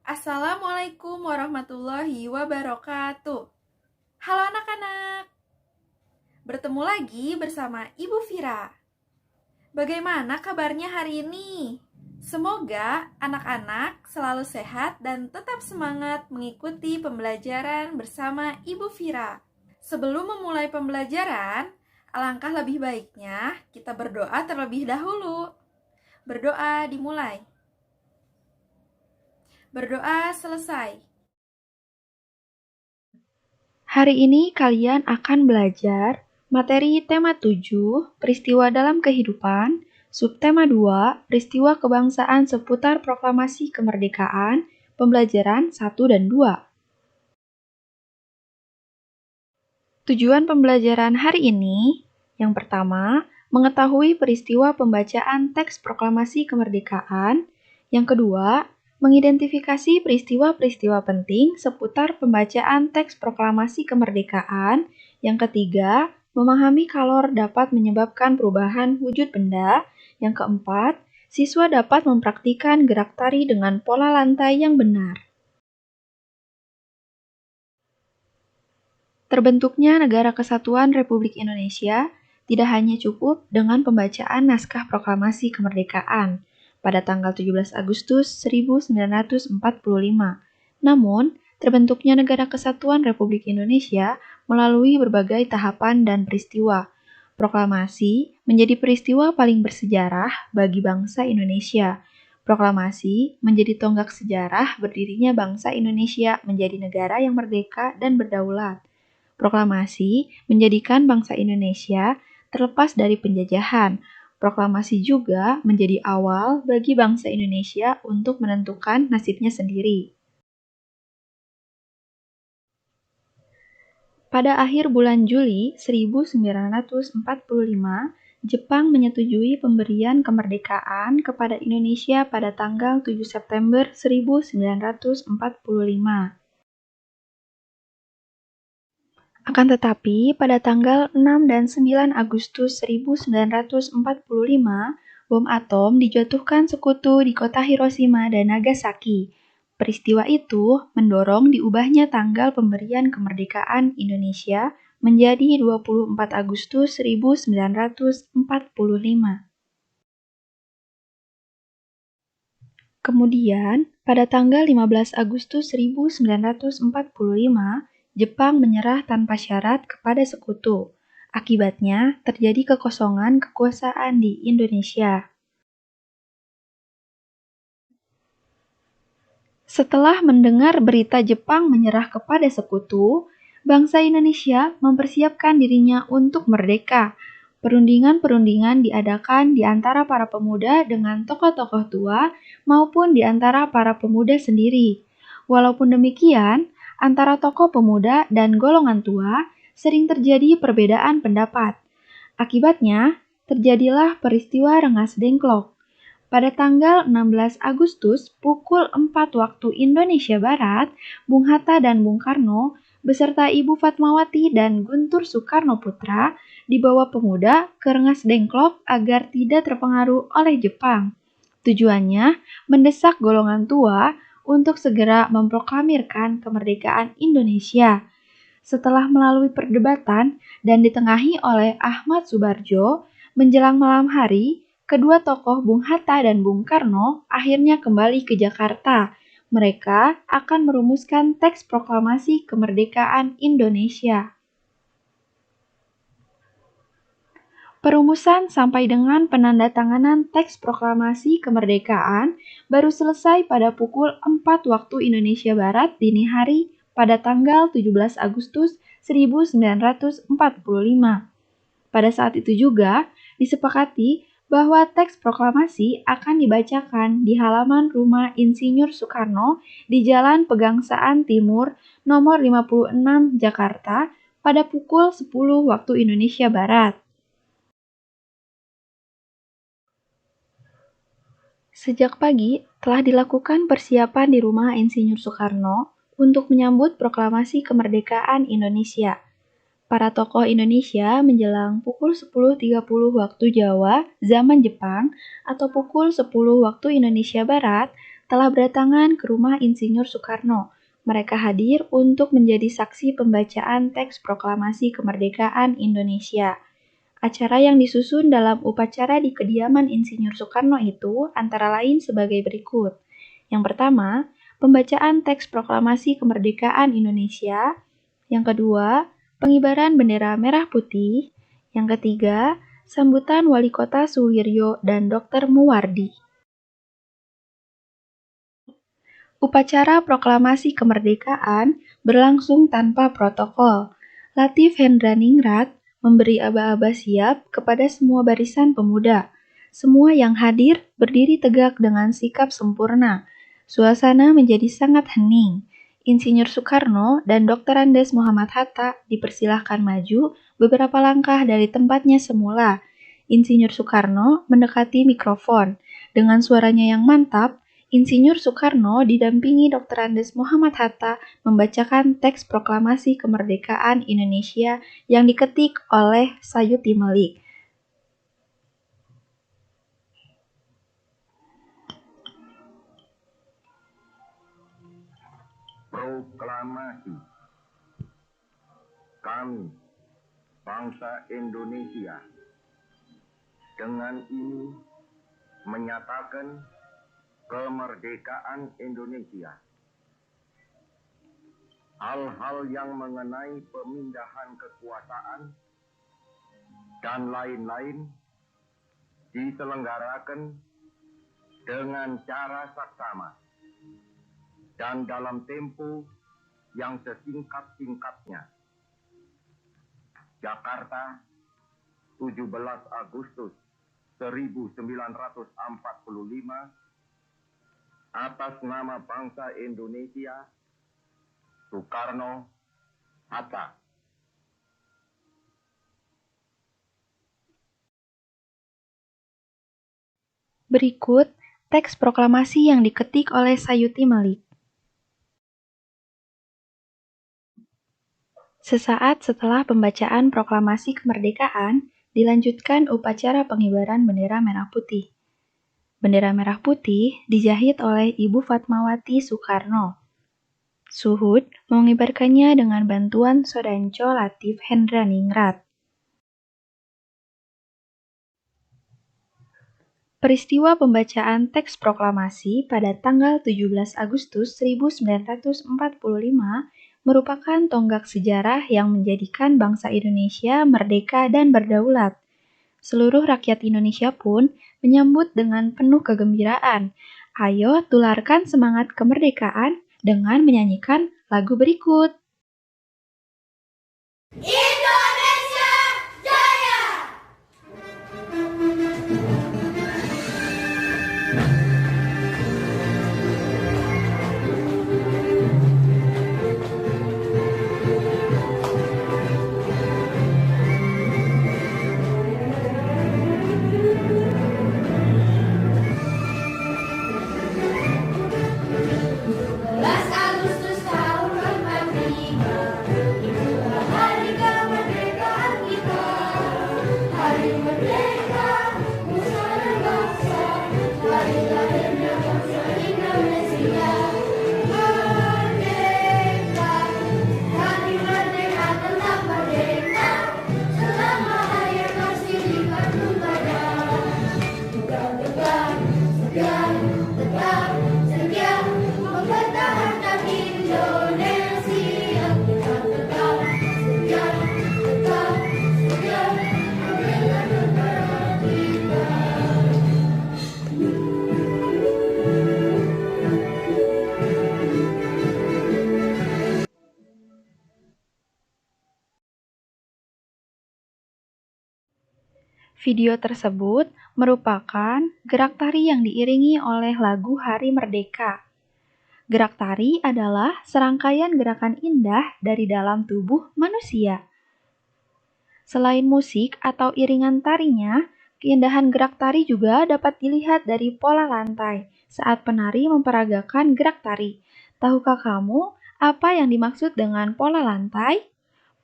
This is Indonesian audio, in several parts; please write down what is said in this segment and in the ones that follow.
Assalamualaikum warahmatullahi wabarakatuh. Halo anak-anak, bertemu lagi bersama Ibu Vira. Bagaimana kabarnya hari ini? Semoga anak-anak selalu sehat dan tetap semangat mengikuti pembelajaran bersama Ibu Vira. Sebelum memulai pembelajaran, alangkah lebih baiknya kita berdoa terlebih dahulu. Berdoa dimulai. Berdoa selesai. Hari ini kalian akan belajar materi tema 7, peristiwa dalam kehidupan, subtema 2, peristiwa kebangsaan seputar proklamasi kemerdekaan, pembelajaran 1 dan 2. Tujuan pembelajaran hari ini, yang pertama, mengetahui peristiwa pembacaan teks proklamasi kemerdekaan, yang kedua, mengidentifikasi peristiwa-peristiwa penting seputar pembacaan teks proklamasi kemerdekaan. Yang ketiga, memahami kalor dapat menyebabkan perubahan wujud benda. Yang keempat, siswa dapat mempraktikkan gerak tari dengan pola lantai yang benar. Terbentuknya Negara Kesatuan Republik Indonesia tidak hanya cukup dengan pembacaan naskah proklamasi kemerdekaan pada tanggal 17 Agustus 1945. Namun, terbentuknya Negara Kesatuan Republik Indonesia melalui berbagai tahapan dan peristiwa. Proklamasi menjadi peristiwa paling bersejarah bagi bangsa Indonesia. Proklamasi menjadi tonggak sejarah berdirinya bangsa Indonesia menjadi negara yang merdeka dan berdaulat. Proklamasi menjadikan bangsa Indonesia terlepas dari penjajahan. Proklamasi juga menjadi awal bagi bangsa Indonesia untuk menentukan nasibnya sendiri. Pada akhir bulan Juli 1945, Jepang menyetujui pemberian kemerdekaan kepada Indonesia pada tanggal 7 September 1945. Akan tetapi, pada tanggal 6 dan 9 Agustus 1945, bom atom dijatuhkan sekutu di kota Hiroshima dan Nagasaki. Peristiwa itu mendorong diubahnya tanggal pemberian kemerdekaan Indonesia menjadi 24 Agustus 1945. Kemudian, pada tanggal 15 Agustus 1945, Jepang menyerah tanpa syarat kepada sekutu. Akibatnya, terjadi kekosongan kekuasaan di Indonesia. Setelah mendengar berita Jepang menyerah kepada sekutu, bangsa Indonesia mempersiapkan dirinya untuk merdeka. Perundingan-perundingan diadakan di antara para pemuda dengan tokoh-tokoh tua maupun di antara para pemuda sendiri. Walaupun demikian, antara tokoh pemuda dan golongan tua sering terjadi perbedaan pendapat. Akibatnya, terjadilah peristiwa Rengas Dengklok. Pada tanggal 16 Agustus pukul 4 waktu Indonesia Barat, Bung Hatta dan Bung Karno beserta Ibu Fatmawati dan Guntur Soekarno Putra dibawa pemuda ke Rengas Dengklok agar tidak terpengaruh oleh Jepang. Tujuannya mendesak golongan tua untuk segera memproklamirkan kemerdekaan Indonesia. Setelah melalui perdebatan dan ditengahi oleh Ahmad Subarjo, menjelang malam hari, kedua tokoh Bung Hatta dan Bung Karno akhirnya kembali ke Jakarta. Mereka akan merumuskan teks proklamasi kemerdekaan Indonesia. Perumusan sampai dengan penandatanganan teks proklamasi kemerdekaan baru selesai pada pukul 4 waktu Indonesia Barat dini hari pada tanggal 17 Agustus 1945. Pada saat itu juga disepakati bahwa teks proklamasi akan dibacakan di halaman rumah Insinyur Soekarno di Jalan Pegangsaan Timur nomor 56 Jakarta pada pukul 10 waktu Indonesia Barat. Sejak pagi telah dilakukan persiapan di rumah Insinyur Soekarno untuk menyambut proklamasi kemerdekaan Indonesia. Para tokoh Indonesia menjelang pukul 10.30 waktu Jawa zaman Jepang atau pukul 10 waktu Indonesia Barat telah berdatangan ke rumah Insinyur Soekarno. Mereka hadir untuk menjadi saksi pembacaan teks proklamasi kemerdekaan Indonesia. Acara yang disusun dalam upacara di kediaman Insinyur Soekarno itu antara lain sebagai berikut. Yang pertama, pembacaan teks proklamasi kemerdekaan Indonesia. Yang kedua, pengibaran bendera merah putih. Yang ketiga, sambutan Wali Kota Suwiryo dan Dr. Muwardi. Upacara proklamasi kemerdekaan berlangsung tanpa protokol. Latif Hendraningrat memberi aba-aba siap kepada semua barisan pemuda. Semua yang hadir berdiri tegak dengan sikap sempurna. Suasana menjadi sangat hening. Insinyur Soekarno dan Dr. Andes Muhammad Hatta dipersilahkan maju beberapa langkah dari tempatnya semula. Insinyur Soekarno mendekati mikrofon. Dengan suaranya yang mantap, Insinyur Soekarno didampingi Dr. Andes Muhammad Hatta membacakan teks proklamasi kemerdekaan Indonesia yang diketik oleh Sayuti Melik. Proklamasi. Kami, bangsa Indonesia, dengan ini menyatakan kemerdekaan Indonesia. Hal-hal yang mengenai pemindahan kekuasaan dan lain-lain diselenggarakan dengan cara saksama dan dalam tempo yang sesingkat-singkatnya. Jakarta, 17 Agustus 1945, atas nama bangsa Indonesia, Soekarno Hatta. Berikut teks proklamasi yang diketik oleh Sayuti Melik. Sesaat setelah pembacaan proklamasi kemerdekaan, dilanjutkan upacara pengibaran bendera merah putih. Bendera merah putih dijahit oleh Ibu Fatmawati Soekarno. Suhud mengibarkannya dengan bantuan Sodanco Latif Hendraningrat. Peristiwa pembacaan teks proklamasi pada tanggal 17 Agustus 1945 merupakan tonggak sejarah yang menjadikan bangsa Indonesia merdeka dan berdaulat. Seluruh rakyat Indonesia pun menyambut dengan penuh kegembiraan. Ayo tularkan semangat kemerdekaan dengan menyanyikan lagu berikut. Indonesia Jaya! Video tersebut merupakan gerak tari yang diiringi oleh lagu Hari Merdeka. Gerak tari adalah serangkaian gerakan indah dari dalam tubuh manusia. Selain musik atau iringan tarinya, keindahan gerak tari juga dapat dilihat dari pola lantai saat penari memperagakan gerak tari. Tahukah kamu apa yang dimaksud dengan pola lantai?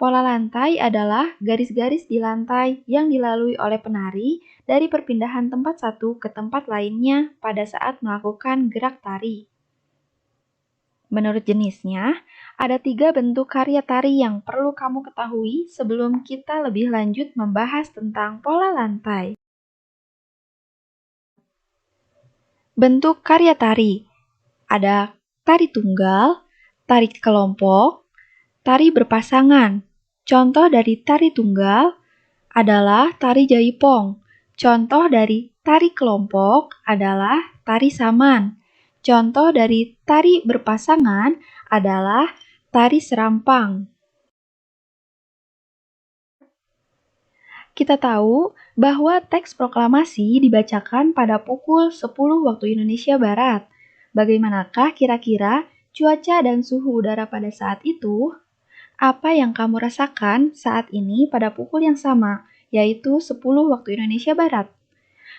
Pola lantai adalah garis-garis di lantai yang dilalui oleh penari dari perpindahan tempat satu ke tempat lainnya pada saat melakukan gerak tari. Menurut jenisnya, ada 3 bentuk karya tari yang perlu kamu ketahui sebelum kita lebih lanjut membahas tentang pola lantai. Bentuk karya tari. Ada tari tunggal, tari kelompok, tari berpasangan. Contoh dari tari tunggal adalah tari jaipong. Contoh dari tari kelompok adalah tari saman. Contoh dari tari berpasangan adalah tari serampang. Kita tahu bahwa teks proklamasi dibacakan pada pukul 10 waktu Indonesia Barat. Bagaimanakah kira-kira cuaca dan suhu udara pada saat itu? Apa yang kamu rasakan saat ini pada pukul yang sama, yaitu 10 waktu Indonesia Barat?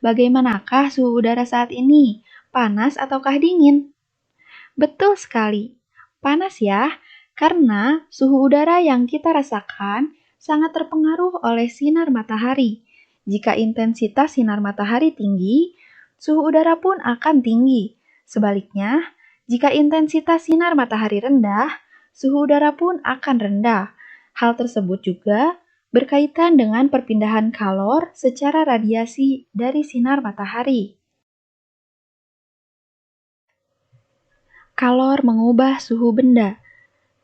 Bagaimanakah suhu udara saat ini? Panas ataukah dingin? Betul sekali, panas ya, karena suhu udara yang kita rasakan sangat terpengaruh oleh sinar matahari. Jika intensitas sinar matahari tinggi, suhu udara pun akan tinggi. Sebaliknya, jika intensitas sinar matahari rendah, suhu udara pun akan rendah. Hal tersebut juga berkaitan dengan perpindahan kalor secara radiasi dari sinar matahari. Kalor mengubah suhu benda.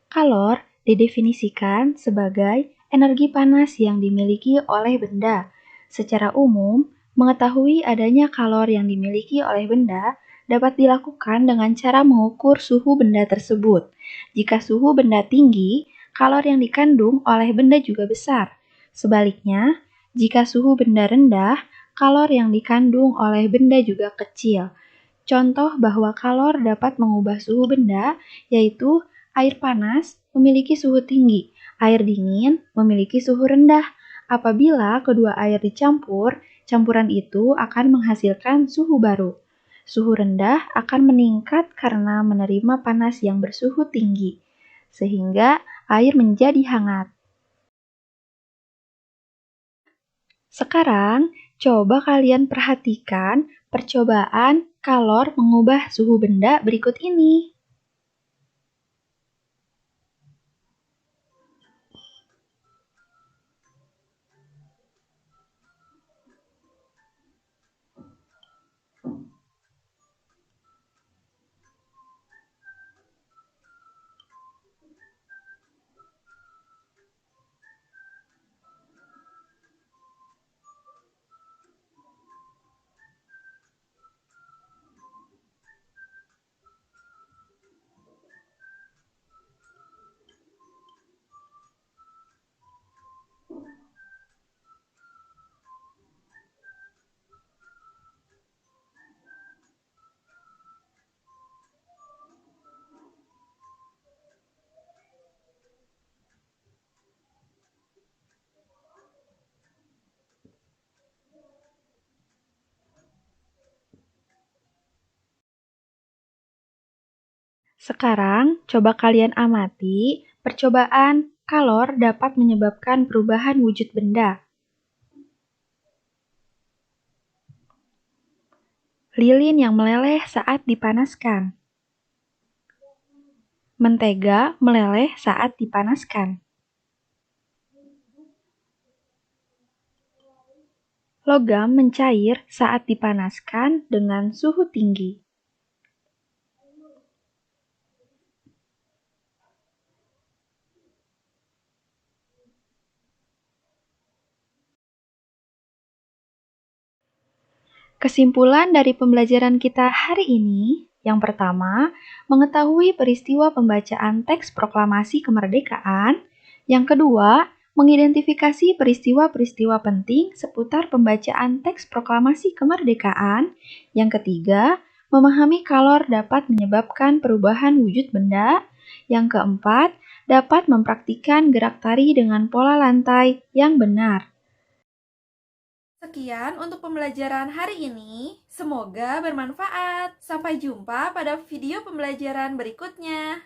Kalor didefinisikan sebagai energi panas yang dimiliki oleh benda. Secara umum, mengetahui adanya kalor yang dimiliki oleh benda dapat dilakukan dengan cara mengukur suhu benda tersebut. Jika suhu benda tinggi, kalor yang dikandung oleh benda juga besar. Sebaliknya, jika suhu benda rendah, kalor yang dikandung oleh benda juga kecil. Contoh bahwa kalor dapat mengubah suhu benda, yaitu air panas memiliki suhu tinggi, air dingin memiliki suhu rendah. Apabila kedua air dicampur, campuran itu akan menghasilkan suhu baru. Suhu rendah akan meningkat karena menerima panas yang bersuhu tinggi, sehingga air menjadi hangat. Sekarang, coba kalian perhatikan percobaan kalor mengubah suhu benda berikut ini. Sekarang, coba kalian amati percobaan kalor dapat menyebabkan perubahan wujud benda. Lilin yang meleleh saat dipanaskan. Mentega meleleh saat dipanaskan. Logam mencair saat dipanaskan dengan suhu tinggi. Kesimpulan dari pembelajaran kita hari ini, yang pertama, mengetahui peristiwa pembacaan teks proklamasi kemerdekaan. Yang kedua, mengidentifikasi peristiwa-peristiwa penting seputar pembacaan teks proklamasi kemerdekaan. Yang ketiga, memahami kalor dapat menyebabkan perubahan wujud benda. Yang keempat, dapat mempraktikkan gerak tari dengan pola lantai yang benar. Sekian untuk pembelajaran hari ini. Semoga bermanfaat. Sampai jumpa pada video pembelajaran berikutnya.